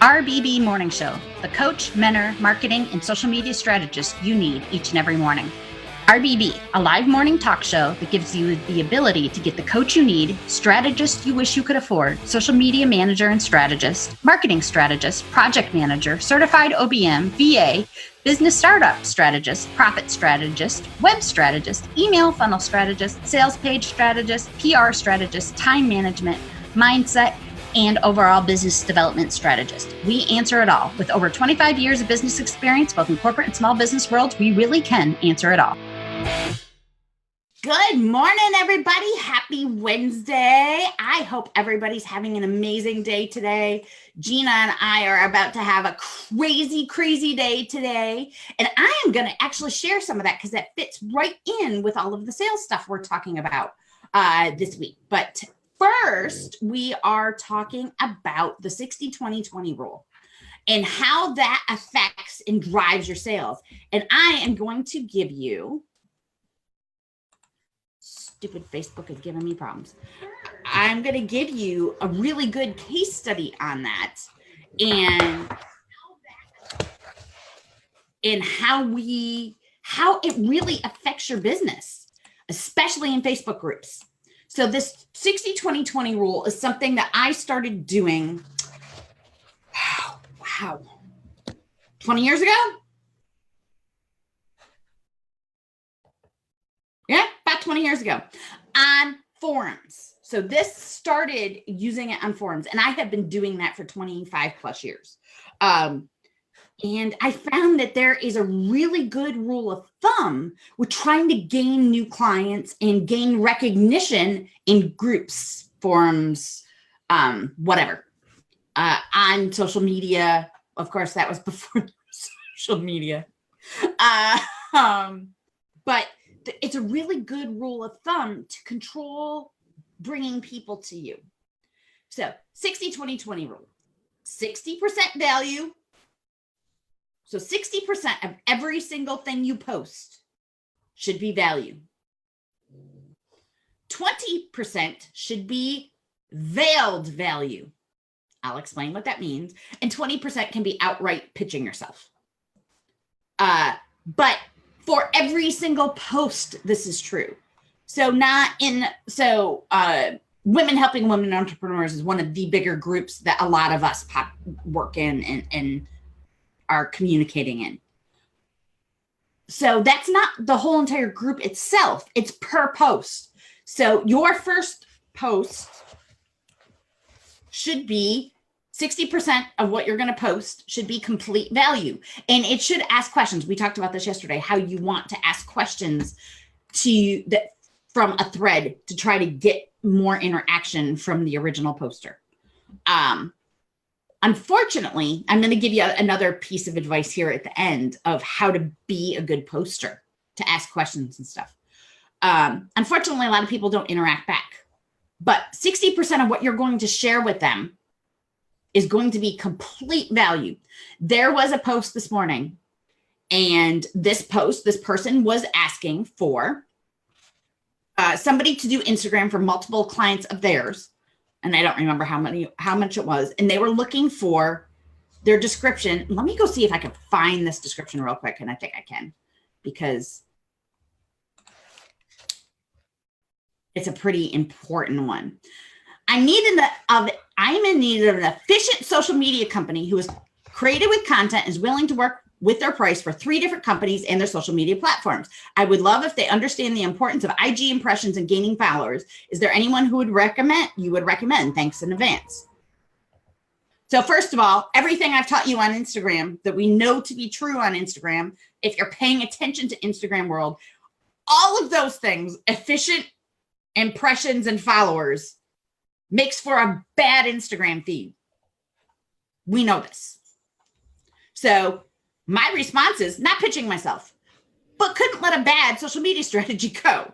RBB Morning Show, the coach, mentor, marketing, and social media strategist you need each and every morning. RBB, a live morning talk show that gives you the ability to get the coach you need, strategist you wish you could afford, social media manager and strategist, marketing strategist, project manager, certified OBM, VA, business startup strategist, profit strategist, web strategist, email funnel strategist, sales page strategist, PR strategist, time management, mindset, and overall business development strategist. We answer it all. With over 25 years of business experience, both in corporate and small business worlds, we really can answer it all. Good morning, everybody. Happy Wednesday. I hope everybody's having an amazing day today. Gina and I are about to have a crazy, crazy day today. And I am going to actually share some of that because that fits right in with all of the sales stuff we're talking about this week. But first, we are talking about the 60-20-20 rule and how that affects and drives your sales. And I am going to give you, stupid Facebook is giving me problems. I'm going to give you a really good case study on that and how it really affects your business, especially in Facebook groups. So this 60-20-20 rule is something that I started doing, 20 years ago? Yeah, about 20 years ago on forums. So this started using it on forums, and I have been doing that for 25 plus years. And I found that there is a really good rule of thumb with trying to gain new clients and gain recognition in groups, forums, whatever. On social media, of course, that was before social media. But it's a really good rule of thumb to control bringing people to you. So 60-20-20 rule, 60% value. So 60% of every single thing you post should be value. 20% should be veiled value. I'll explain what that means. And 20% can be outright pitching yourself. But for every single post, this is true. So Women Helping Women Entrepreneurs is one of the bigger groups that a lot of us work in and are communicating in. So that's not the whole entire group itself. It's per post. So your first post should be 60% of what you're going to post should be complete value. And it should ask questions. We talked about this yesterday, how you want to ask questions from a thread to try to get more interaction from the original poster. Unfortunately, I'm going to give you another piece of advice here at the end of how to be a good poster, to ask questions and stuff. Unfortunately, a lot of people don't interact back. But 60% of what you're going to share with them is going to be complete value. There was a post this morning, and this person was asking for somebody to do Instagram for multiple clients of theirs. And I don't remember how much it was. And they were looking for their description. Let me go see if I can find this description real quick. And I think I can, because it's a pretty important one. I'm in need of an efficient social media company who is creative with content, is willing to work with their price for 3 different companies and their social media platforms. I would love if they understand the importance of IG impressions and gaining followers. Is there anyone who you would recommend? Thanks in advance. So first of all, everything I've taught you on Instagram that we know to be true on Instagram, if you're paying attention to Instagram world, all of those things, efficient impressions and followers, makes for a bad Instagram feed. We know this. So my response is not pitching myself, but couldn't let a bad social media strategy go.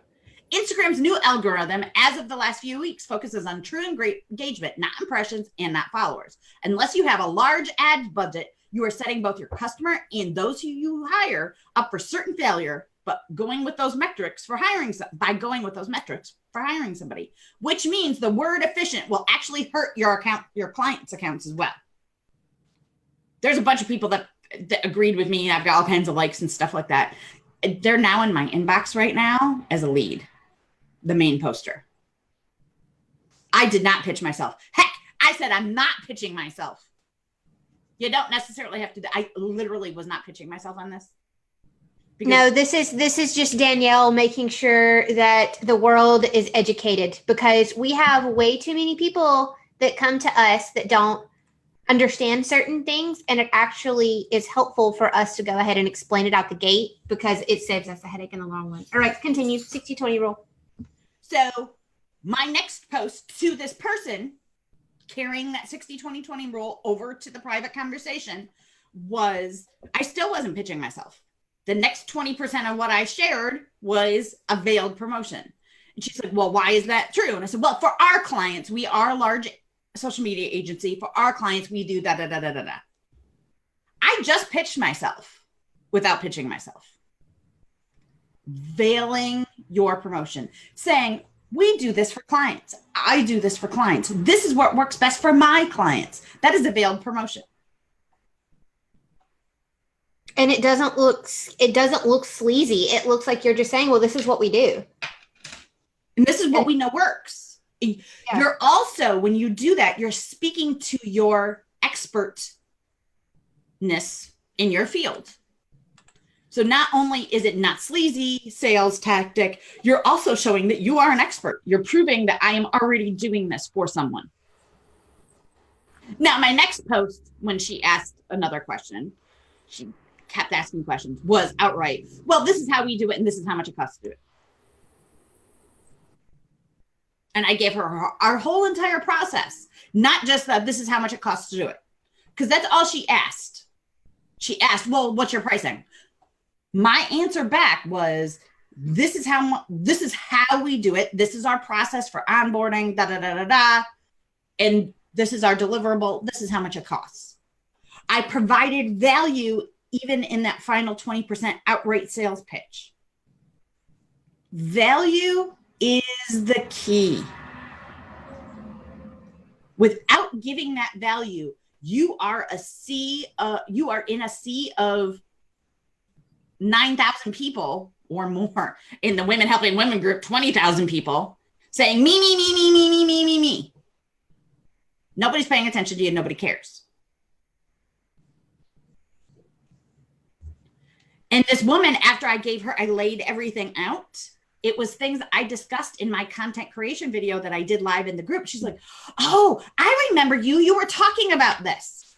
Instagram's new algorithm, as of the last few weeks, focuses on true and great engagement, not impressions and not followers. Unless you have a large ad budget, you are setting both your customer and those who you hire up for certain failure, but going with those metrics for hiring somebody, which means the word efficient will actually hurt your clients' accounts as well. there's a bunch of people that agreed with me. I've got all kinds of likes and stuff like that. They're now in my inbox right now as a lead, the main poster. I did not pitch myself. Heck, I said I'm not pitching myself. You don't necessarily have to. I literally was not pitching myself on this. No, this is just Danielle making sure that the world is educated, because we have way too many people that come to us that don't understand certain things, and it actually is helpful for us to go ahead and explain it out the gate, because it saves us a headache in the long run. All right, continue. 60-20 rule. So my next post to this person carrying that 60-20-20 rule over to the private conversation was, I still wasn't pitching myself. The next 20% of what I shared was a veiled promotion. And she's like, well, why is that true? And I said, well, for our clients, we are a large social media agency. For our clients, we do da, da, da, da, da, da. I just pitched myself without pitching myself. Veiling your promotion, saying, we do this for clients. I do this for clients. This is what works best for my clients. That is a veiled promotion. And it doesn't look sleazy. It looks like you're just saying, well, this is what we do. And this is what we know works. Yeah. You're also, when you do that, you're speaking to your expertness in your field. So not only is it not sleazy sales tactic, you're also showing that you are an expert. You're proving that I am already doing this for someone. Now, my next post, when she asked another question, she kept asking questions, was outright, well, this is how we do it, and this is how much it costs to do it. And I gave her our whole entire process, not just that this is how much it costs to do it. Because that's all she asked. She asked, well, what's your pricing? My answer back was, this is how we do it. This is our process for onboarding, da, da, da, da, da. And this is our deliverable. This is how much it costs. I provided value even in that final 20% outright sales pitch. Value is the key. Without giving that value, you are in a sea of 9,000 people or more in the Women Helping Women group, 20,000 people saying me, me, me, me, me, me, me, me, me. Nobody's paying attention to you. Nobody cares. And this woman, after I laid everything out, it was things I discussed in my content creation video that I did live in the group. She's like, oh, I remember you were talking about this.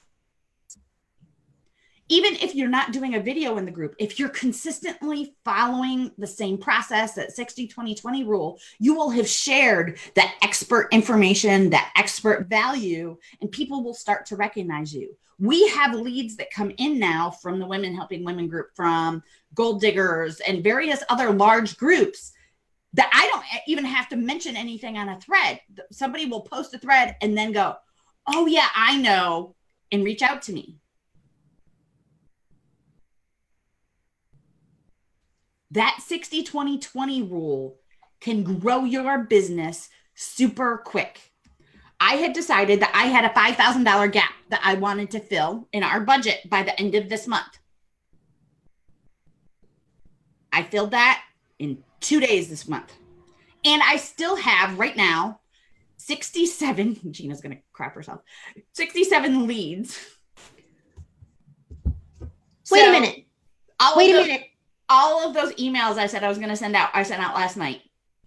Even if you're not doing a video in the group, if you're consistently following the same process, that 60-20-20 rule, you will have shared that expert information, that expert value, and people will start to recognize you. We have leads that come in now from the Women Helping Women group, from Gold Diggers and various other large groups that I don't even have to mention anything on a thread. Somebody will post a thread and then go, oh yeah, I know, and reach out to me. That 60-20-20 rule can grow your business super quick. I had decided that I had a $5,000 gap that I wanted to fill in our budget by the end of this month. I filled that in 2 days this month. And I still have right now 67, Gina's going to crap herself, 67 leads. Wait a minute. All of those emails I said I was going to send out, I sent out last night.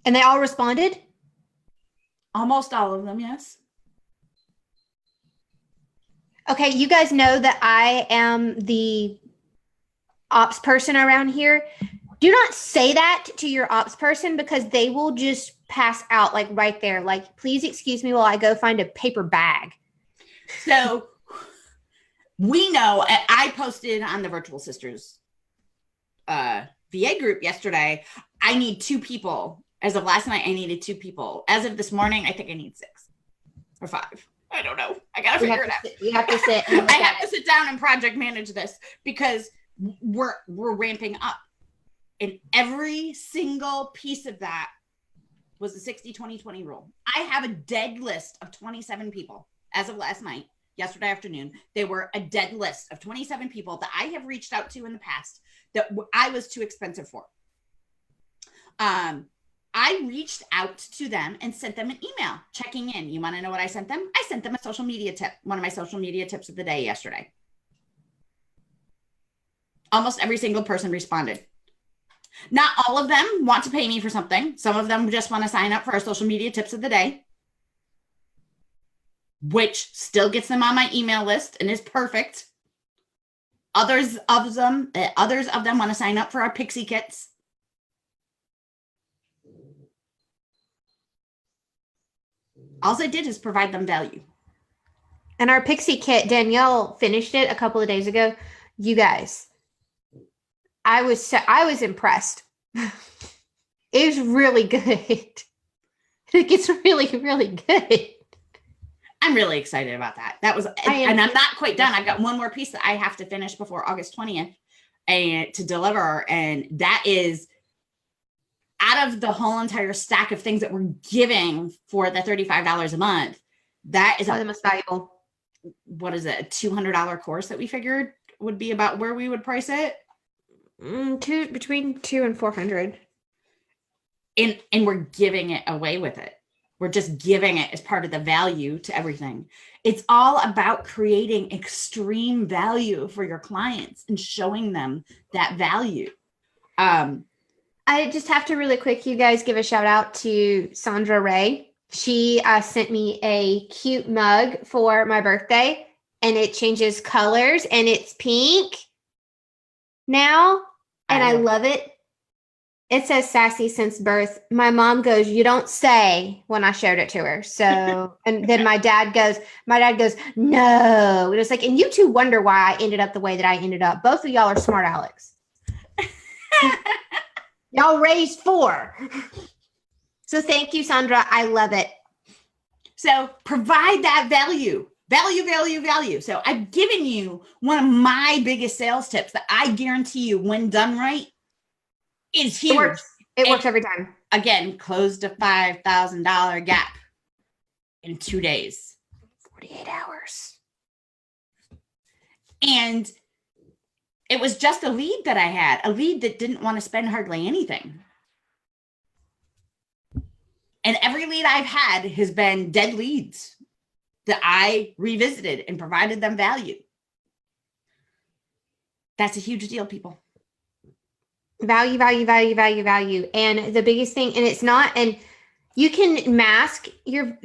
And they all responded? Almost all of them, yes. Okay, you guys know that I am the ops person around here. Do not say that to your ops person, because they will just pass out like right there. Like, please excuse me while I go find a paper bag. So we know, I posted on the Virtual Sisters VA group yesterday, I need 2 people. As of last night, I needed 2 people. As of this morning, I think I need 6 or 5. I don't know. I got to figure it out. We have to sit. I have to sit down and project manage this, because we're ramping up. And every single piece of that was the 60-20-20 rule. I have a dead list of 27 people as of last night yesterday afternoon. They were a dead list of 27 people that I have reached out to in the past that I was too expensive for. I reached out to them and sent them an email checking in. You want to know what I sent them? I sent them a social media tip, one of my social media tips of the day yesterday. Almost every single person responded. Not all of them want to pay me for something. Some of them just want to sign up for our social media tips of the day, which still gets them on my email list and is perfect. Others of them want to sign up for our pixie kits. All I did is provide them value. And our pixie kit, Danielle finished it a couple of days ago. You guys, I was impressed. It was really good. It gets really, really good. I'm really excited about that. And I'm not quite done. I've got one more piece that I have to finish before August 20th and to deliver. And that is out of the whole entire stack of things that we're giving for the $35 a month. That is the most valuable. What is it? A $200 course that we figured would be about where we would price it. Between $200 and $400. And we're giving it away with it. We're just giving it as part of the value to everything. It's all about creating extreme value for your clients and showing them that value. I just have to really quick, you guys, give a shout out to Sandra Ray. She sent me a cute mug for my birthday, and it changes colors, and it's pink now, and I love it. It says sassy since birth. My mom goes, you don't say, when I showed it to her. So, and then my dad goes, no. It was like, and you two wonder why I ended up the way that I ended up. Both of y'all are smart Alex. Y'all raised 4. So thank you, Sandra. I love it. So provide that value. Value. So I've given you one of my biggest sales tips that I guarantee you, when done right, is huge. It works every time. Again, closed a $5,000 gap in 2 days. 48 hours. And it was just a lead that I had, a lead that didn't want to spend hardly anything. And every lead I've had has been dead leads that I revisited and provided them value. That's a huge deal, people. Value. And the biggest thing, and it's not, and you can mask your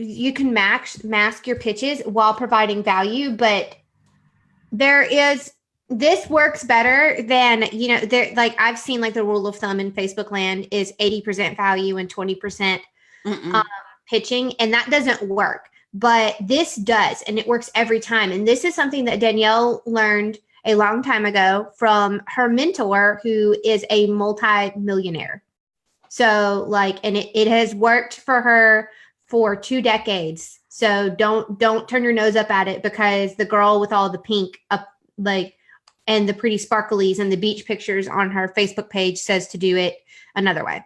pitches while providing value, but this works better than, like I've seen, like the rule of thumb in Facebook land is 80% value and 20% pitching, and that doesn't work. But this does, and it works every time. And this is something that Danielle learned a long time ago from her mentor, who is a multi-millionaire. So and it has worked for her for 2 decades. So don't turn your nose up at it because the girl with all the pink and the pretty sparklies and the beach pictures on her Facebook page says to do it another way.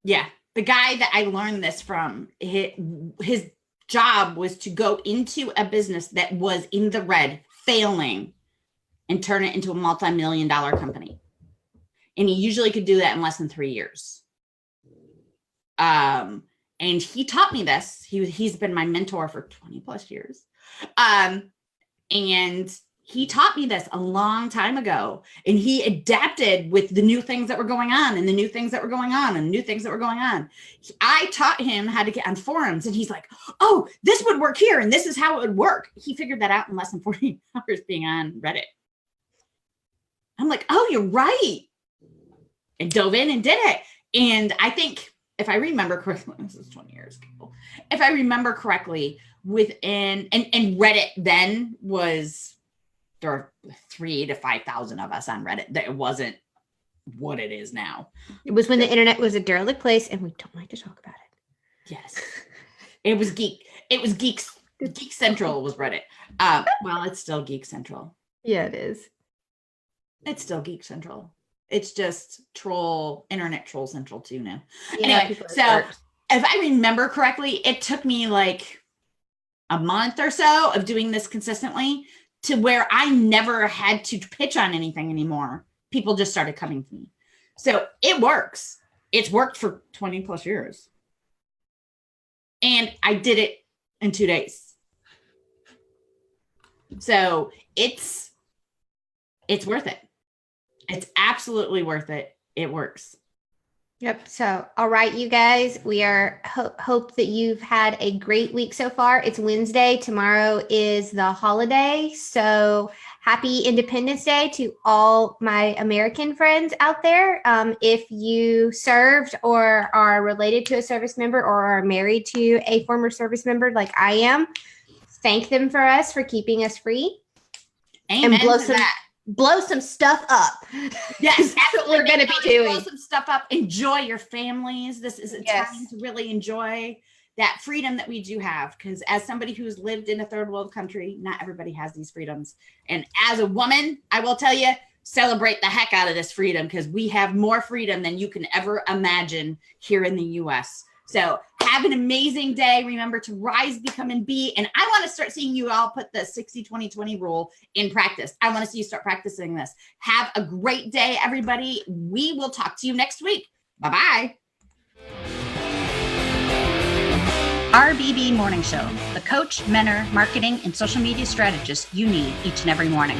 Yeah. The guy that I learned this from, his job was to go into a business that was in the red, failing, and turn it into a multi-million-dollar company. And he usually could do that in less than 3 years. And he taught me this. He's been my mentor for 20 plus years. And he taught me this a long time ago, and he adapted with the new things that were going on and the new things that were going on and the new things that were going on. I taught him how to get on forums, and he's like, oh, this would work here. And this is how it would work. He figured that out in less than 40 hours being on Reddit. I'm like, oh, you're right. And dove in and did it. And I think, if I remember correctly, this is 20 years ago. If I remember correctly, and Reddit then was, there were 3,000 to 5,000 of us on Reddit. That it wasn't what it is now. It was when the internet was a derelict place, and we don't like to talk about it. Yes. It was Geek Central was Reddit. Well, it's still Geek Central. Yeah, it is. It's still Geek Central. It's just internet troll central too now. Yeah, anyway, so if I remember correctly, it took me like a month or so of doing this consistently to where I never had to pitch on anything anymore. People just started coming to me. So it works. It's worked for 20 plus years. And I did it in 2 days. So it's worth it. It's absolutely worth it. It works. Yep. So, all right, you guys, we are hope that you've had a great week so far. It's Wednesday. Tomorrow is the holiday. So happy Independence Day to all my American friends out there. If you served or are related to a service member or are married to a former service member like I am, thank them for us for keeping us free. Amen and blow to some that. Blow some stuff up. Yes, that's what we're going to be doing. Blow some stuff up. Enjoy your families. This is a time to really enjoy that freedom that we do have. Because as somebody who's lived in a third world country, not everybody has these freedoms. And as a woman, I will tell you, celebrate the heck out of this freedom, because we have more freedom than you can ever imagine here in the U.S. So have an amazing day. Remember to rise, become, and be. And I want to start seeing you all put the 60-20-20 rule in practice. I want to see you start practicing this. Have a great day, everybody. We will talk to you next week. Bye-bye. RBB Morning Show, the coach, mentor, marketing, and social media strategist you need each and every morning.